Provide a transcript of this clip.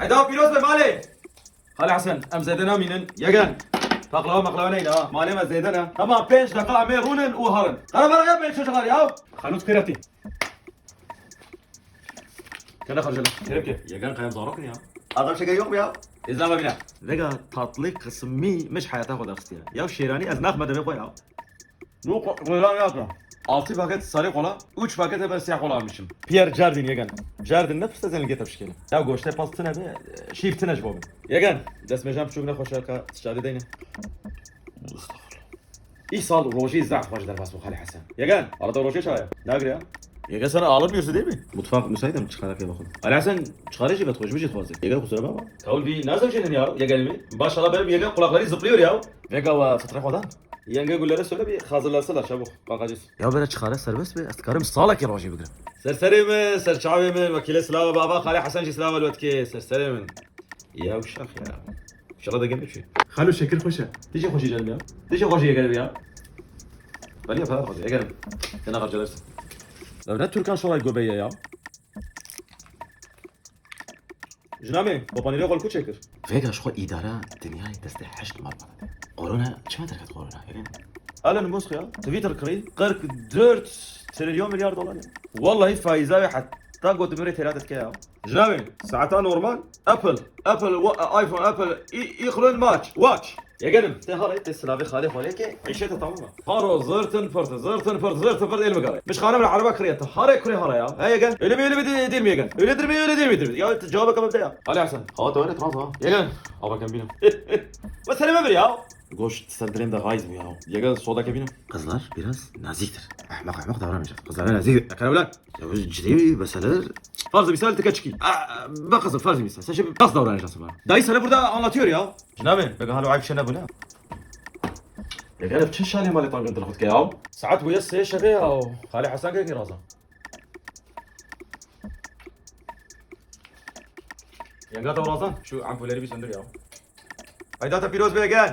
هيدا بيروز بمالي خالي حسن ام زيدنا مينن يجن باقلوا مقلوا لينا مالي ما زيدنا تمام بيش دقا ميرونن وهرن انا بقى بيش شغال ياو خانوت كيرتي كده خرج لك كيف يجن قيم زاركني يا هذا شيء يوم يا اذا ما بينا رجع تطليق قسمي مش حياتك ولا اختيار يا شيراني ازناخ ما دبي يا Yok, koyulan yapma. 6 paket sarı kola, 3 paket de ben siyah kola almışım. Pierre Jardin yegan. Jardin ne fırsat senin getirmiş gelin. Ya goşte pastı ne be? Şifti ne jbobin. Yegan, desmecam çuğuna hoşa ka tişadi deyne. İsal roji zaf vajdar bas bu Khali Hasan. Yegan, arada roji çaya. Ne giriyor? Yegan sana ağlamıyorsun değil mi? Mutfak müsait mi çıkarak ya bakalım. Ali Hasan çıkarıcı bet hoş bir şey fazla. Yegan kusura bakma. Kavul bir nazım şeyin ya. Yegan mi? Maşallah benim yegan kulakları zıplıyor ya. Vega ve sıtrak odan. Yenge güllere söyle bir hazırlasınlar çabuk bakacağız. Ya böyle çıkarı serbest mi? Askarım sağlak ya roji bugün. Serseri mi? Serçavi mi? Vakile silahı baba Khali Hasan silahı الوتكي serseri mi? Ya uşak ya. İnşallah da gelmiş şey. خالو شكر خوشه Dişe hoşu canım ya. Dişe hoşu gelip ya. Ben yapar hoşu. Gelin. Sen harcarsın. Ya ne Türkan şolay göbeğe ya? جنامي بابانيري قول كوتشيكر فيجا شو إدارة دنيا تستحش مرة قولنا كم تركت قولنا يعني Alın Moskva ya. Twitter kırı 44 trilyon milyar dolar ya. Vallahi faize hatta götümürü telat etke ya. Jnami, saata normal. Apple, iPhone, Apple, يخلون ماتش واتش. يا جنم تهاري تسلافي خالي خالي كي عيشتها تمام. هارو زرتن فرت المقاري. مش خانه من العربة كريته. هاري كري هارا ya. Hey جن. Öyle mi değil mi ya جن. Öyledir mi? Ya cevabı kabul ya. Ali Hasan. اه توري ترازا Ya جن. Aba kan benim. Ve selam ya. Goş sendrem de gayz mı ya? Ya جن soda kabinem. Kızlar biraz naziktir. Ahmak davranmayacak. Kızlara nazik. Akara ulan. Ya ciddi meseleler. Farz misal tek çıkayım. Bak kızım farz misal. Sen şimdi nasıl davranacaksın bana? Dayı sana burada anlatıyor ya. Cinabi, bakın hala ayıp şeyler bu ne? Ya gel بتشن شالي مالي طنقد الخط كياو ساعات ويس ايش شبيه او خالي حسان كيك رازا يا قاطع رازان شو عم بولاري بيسندر يا هيدا تبيروز بيجان